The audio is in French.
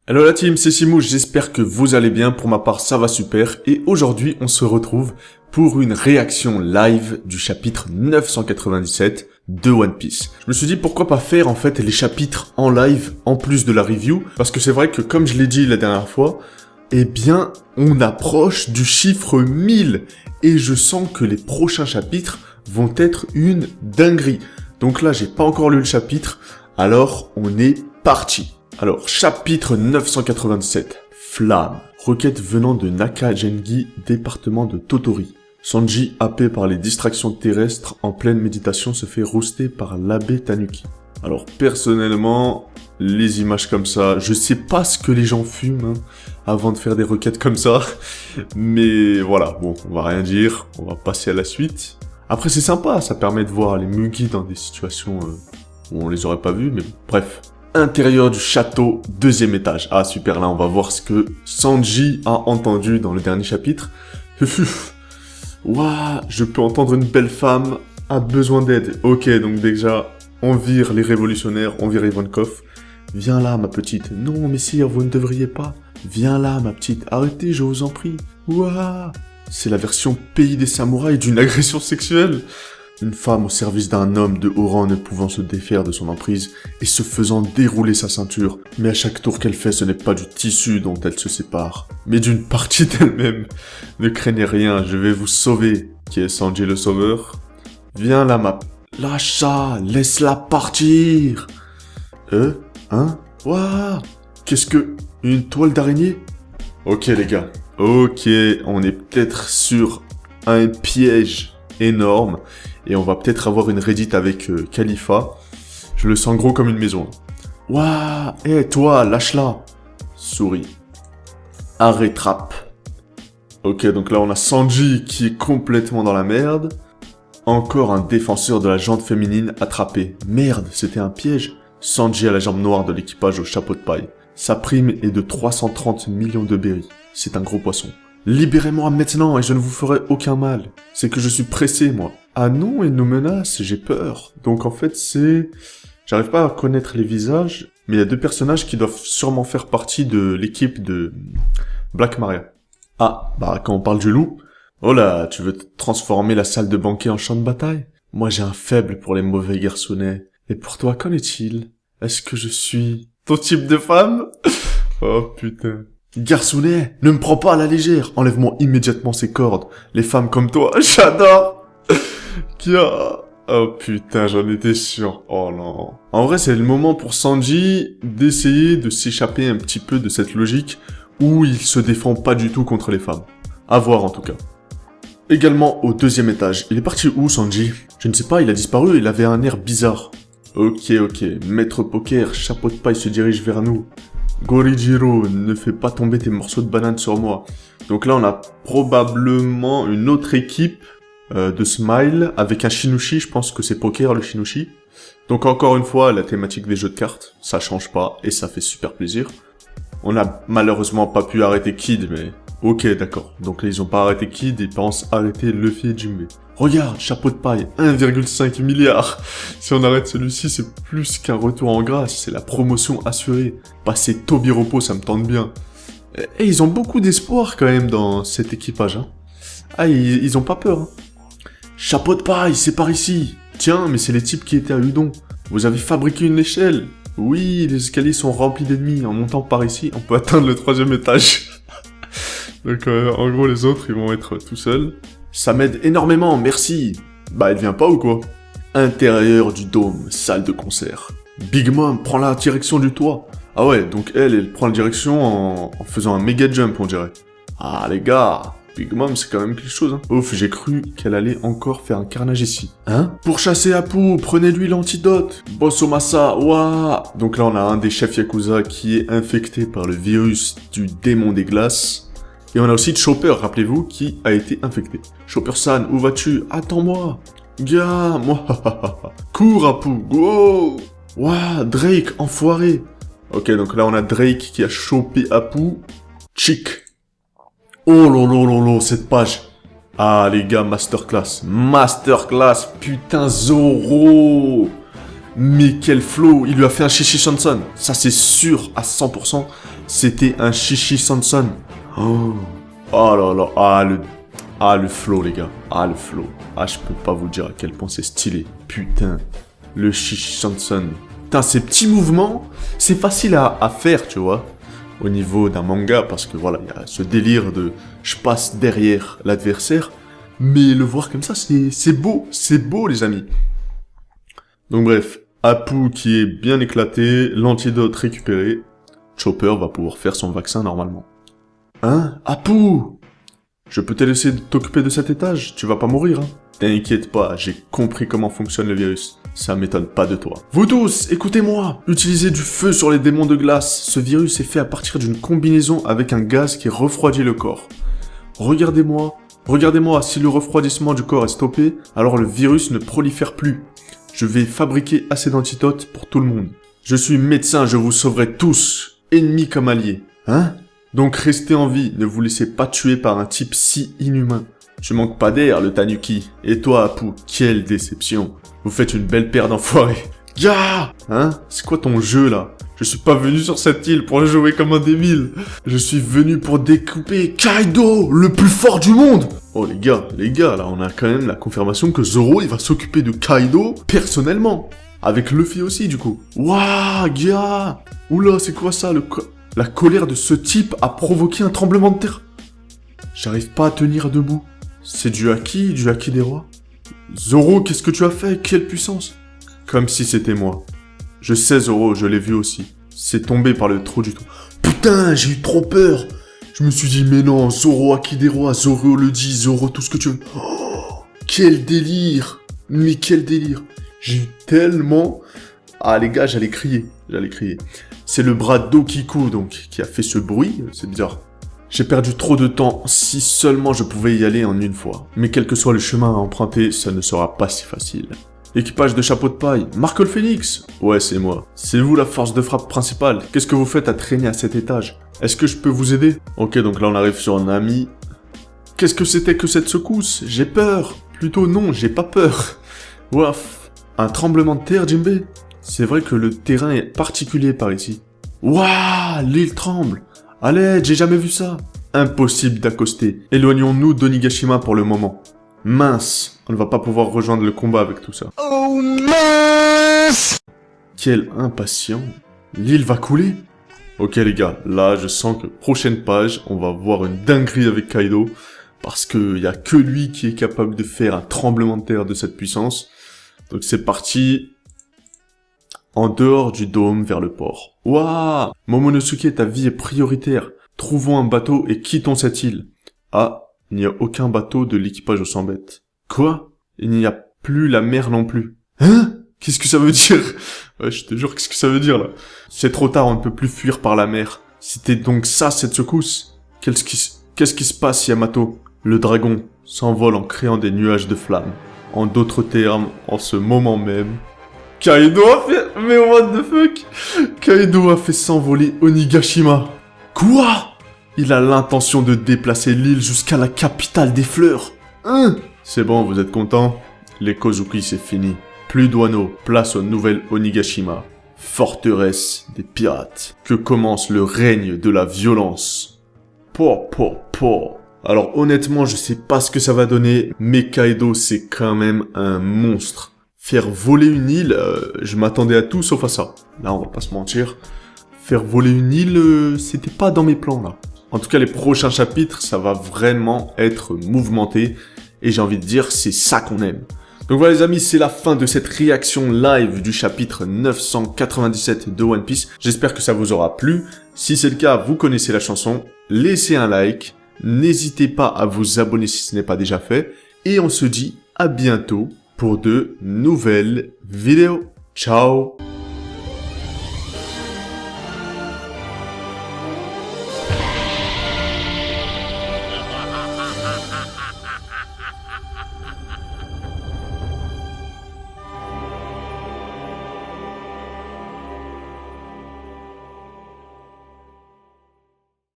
Hello la team, c'est Simou, j'espère que vous allez bien, pour ma part ça va super, et aujourd'hui on se retrouve pour une réaction live du chapitre 997 de One Piece. Je me suis dit pourquoi pas faire en fait les chapitres en live en plus de la review, parce que c'est vrai que comme je l'ai dit la dernière fois, eh bien on approche du chiffre 1000, et je sens que les prochains chapitres vont être une dinguerie. Donc là j'ai pas encore lu le chapitre, alors on est parti. Alors, chapitre 987, Flamme. Requête venant de Nakagengi, département de Totori. Sanji, happé par les distractions terrestres, en pleine méditation, se fait rouster par l'abbé Tanuki. Alors, personnellement, les images comme ça, je sais pas ce que les gens fument avant de faire des requêtes comme ça. Mais voilà, bon, on va rien dire, on va passer à la suite. Après, c'est sympa, ça permet de voir les Mugi dans des situations où on les aurait pas vus, mais bref. Intérieur du château, deuxième étage. Ah super, là on va voir ce que Sanji a entendu dans le dernier chapitre. Waouh, je peux entendre une belle femme a besoin d'aide. Ok, donc déjà, on vire les révolutionnaires, on vire Ivankov. Viens là ma petite. Non messire, vous ne devriez pas. Viens là ma petite, arrêtez, je vous en prie. Waouh, c'est la version pays des samouraïs d'une agression sexuelle. Une femme au service d'un homme de haut rang ne pouvant se défaire de son emprise et se faisant dérouler sa ceinture. Mais à chaque tour qu'elle fait, ce n'est pas du tissu dont elle se sépare, mais d'une partie d'elle-même. Ne craignez rien, je vais vous sauver. Qui est Sanji le sauveur? Viens là, ma... Lâche ça, laisse-la partir. Hein? Waouh! Qu'est-ce que... Une toile d'araignée? Ok les gars, ok, on est peut-être sur un piège énorme. Et on va peut-être avoir une Reddit avec Khalifa. Je le sens gros comme une maison. Waouh, hé toi, lâche-la. Souris. Arrête rap. Ok, donc là on a Sanji qui est complètement dans la merde. Encore un défenseur de la jante féminine attrapé. Merde, c'était un piège. Sanji a la jambe noire de l'équipage au chapeau de paille. Sa prime est de 330 millions de berries. C'est un gros poisson. Libérez-moi maintenant et je ne vous ferai aucun mal. C'est que je suis pressé, moi. Ah non, il nous menace, j'ai peur. Donc en fait, c'est... J'arrive pas à connaître les visages, mais il y a deux personnages qui doivent sûrement faire partie de l'équipe de Black Maria. Ah, bah quand on parle du loup... Oh là, tu veux transformer la salle de banquet en champ de bataille? Moi j'ai un faible pour les mauvais garçonnets. Et pour toi, qu'en est-il? Est-ce que je suis ton type de femme? Oh putain... Garçonnet, ne me prends pas à la légère. Enlève-moi immédiatement ces cordes. Les femmes comme toi, j'adore. Oh putain, j'en étais sûr. Oh non. En vrai, c'est le moment pour Sanji d'essayer de s'échapper un petit peu de cette logique où il se défend pas du tout contre les femmes. À voir en tout cas. Également au deuxième étage. Il est parti où Sanji? Je ne sais pas, il a disparu, il avait un air bizarre. Ok, Maître Poker, chapeau de paille se dirige vers nous. Gorijiro, ne fais pas tomber tes morceaux de banane sur moi. Donc là, on a probablement une autre équipe de Smile avec un Shinushi. Je pense que c'est Poker, le Shinushi. Donc encore une fois, la thématique des jeux de cartes, ça change pas et ça fait super plaisir. On a malheureusement pas pu arrêter Kid, mais... Ok, d'accord. Donc là, ils ont pas arrêté Kid, ils pensent arrêter Luffy et Jinbe. Regarde, chapeau de paille, 1,5 milliard. Si on arrête celui-ci, c'est plus qu'un retour en grâce, c'est la promotion assurée. Passer Tobiropo, ça me tente bien. Et ils ont beaucoup d'espoir quand même dans cet équipage. Hein. Ah, ils ont pas peur. Hein. Chapeau de paille, c'est par ici. Tiens, mais c'est les types qui étaient à Udon. Vous avez fabriqué une échelle. Oui, les escaliers sont remplis d'ennemis. En montant par ici, on peut atteindre le 3e étage. Donc en gros, les autres, ils vont être tout seuls. Ça m'aide énormément, merci. Bah, elle vient pas ou quoi? Intérieur du dôme, salle de concert. Big Mom prend la direction du toit. Ah ouais, donc elle prend la direction en faisant un méga jump, on dirait. Ah les gars, Big Mom, c'est quand même quelque chose, hein. Ouf, j'ai cru qu'elle allait encore faire un carnage ici. Hein? Pour chasser Apu, prenez-lui l'antidote. Bossomasa, ouah. Donc là, on a un des chefs Yakuza qui est infecté par le virus du démon des glaces. Et on a aussi Chopper, rappelez-vous, qui a été infecté. Chopper-san, où vas-tu? Attends-moi. Gars, moi. Cours, Apu, go. Ouah, Drake, enfoiré. Ok, donc là, on a Drake qui a chopé Apu. Chick. Oh lolo, cette page. Ah, les gars, masterclass. Masterclass, putain, Zoro. Mais quel flow, il lui a fait un Chichi Sanson. Ça c'est sûr à 100%, c'était un Chichi Sanson. Oh là là, le flow les gars, le flow. Je peux pas vous dire à quel point c'est stylé. Putain, le Chichi Sanson. Putain, ces petits mouvements, c'est facile à faire, tu vois, au niveau d'un manga, parce que voilà, il y a ce délire de je passe derrière l'adversaire, mais le voir comme ça, c'est beau les amis. Donc bref, Apu qui est bien éclaté, l'antidote récupéré, Chopper va pouvoir faire son vaccin normalement. Hein, Apu? Je peux te laisser t'occuper de cet étage, tu vas pas mourir, hein. T'inquiète pas, j'ai compris comment fonctionne le virus. Ça m'étonne pas de toi. Vous tous, écoutez-moi. Utilisez du feu sur les démons de glace. Ce virus est fait à partir d'une combinaison avec un gaz qui refroidit le corps. Regardez-moi, si le refroidissement du corps est stoppé, alors le virus ne prolifère plus. Je vais fabriquer assez d'antidotes pour tout le monde. Je suis médecin, je vous sauverai tous, ennemis comme alliés. Hein? Donc restez en vie, ne vous laissez pas tuer par un type si inhumain. Tu manques pas d'air, le Tanuki. Et toi, Apu, quelle déception. Vous faites une belle paire d'enfoirés. Ya! Hein? C'est quoi ton jeu, là? Je suis pas venu sur cette île pour jouer comme un débile. Je suis venu pour découper Kaido, le plus fort du monde. Oh, les gars, là, on a quand même la confirmation que Zoro, il va s'occuper de Kaido personnellement. Avec Luffy aussi, du coup. Waouh, gars! Oula, c'est quoi ça, la colère de ce type a provoqué un tremblement de terre. J'arrive pas à tenir debout. C'est du haki des rois. Zoro, qu'est-ce que tu as fait? Quelle puissance! Comme si c'était moi. Je sais Zoro, je l'ai vu aussi. C'est tombé par le trou du tout. Putain, j'ai eu trop peur! Je me suis dit, mais non, Zoro haki des rois, Zoro le dit, Zoro tout ce que tu veux. Oh, quel délire! Mais quel délire! J'ai eu tellement... Ah les gars, j'allais crier. C'est le bras d'Okiku, donc, qui a fait ce bruit, c'est bizarre. J'ai perdu trop de temps, si seulement je pouvais y aller en une fois. Mais quel que soit le chemin à emprunter, ça ne sera pas si facile. Équipage de chapeau de paille, Marco le Phénix. Ouais, c'est moi. C'est vous la force de frappe principale. Qu'est-ce que vous faites à traîner à cet étage? Est-ce que je peux vous aider? Ok, donc là on arrive sur un ami. Qu'est-ce que c'était que cette secousse? J'ai peur. Plutôt non, j'ai pas peur. Ouaf. Un tremblement de terre, Jinbe? C'est vrai que le terrain est particulier par ici. Waouh, l'île tremble. Allez, j'ai jamais vu ça. Impossible d'accoster. Éloignons-nous d'Onigashima pour le moment. Mince, on ne va pas pouvoir rejoindre le combat avec tout ça. Oh mince! Quel impatient. L'île va couler? Ok les gars, là je sens que prochaine page, on va voir une dinguerie avec Kaido. Parce qu'il n'y a que lui qui est capable de faire un tremblement de terre de cette puissance. Donc c'est parti. En dehors du dôme vers le port. Waouh! Momonosuke, ta vie est prioritaire. Trouvons un bateau et quittons cette île. Ah, il n'y a aucun bateau de l'équipage au 100 bêtes. Quoi? Il n'y a plus la mer non plus. Hein? Qu'est-ce que ça veut dire? Ouais, je te jure, qu'est-ce que ça veut dire là? C'est trop tard, on ne peut plus fuir par la mer. C'était donc ça cette secousse? Qu'est-ce qui se passe, Yamato? Le dragon s'envole en créant des nuages de flammes. En d'autres termes, en ce moment même... Kaido a fait... Mais what the fuck? Kaido a fait s'envoler Onigashima. Quoi? Il a l'intention de déplacer l'île jusqu'à la capitale des fleurs. Hein? C'est bon, vous êtes contents? Les Kozuki, c'est fini. Plus d'Wano, place au nouvel Onigashima. Forteresse des pirates. Que commence le règne de la violence. Po. Alors honnêtement, je sais pas ce que ça va donner, mais Kaido, c'est quand même un monstre. Faire voler une île, je m'attendais à tout sauf à ça. Là, on va pas se mentir. Faire voler une île, c'était pas dans mes plans, là. En tout cas, les prochains chapitres, ça va vraiment être mouvementé. Et j'ai envie de dire, c'est ça qu'on aime. Donc voilà les amis, c'est la fin de cette réaction live du chapitre 997 de One Piece. J'espère que ça vous aura plu. Si c'est le cas, vous connaissez la chanson. Laissez un like. N'hésitez pas à vous abonner si ce n'est pas déjà fait. Et on se dit à bientôt pour de nouvelles vidéos. Ciao!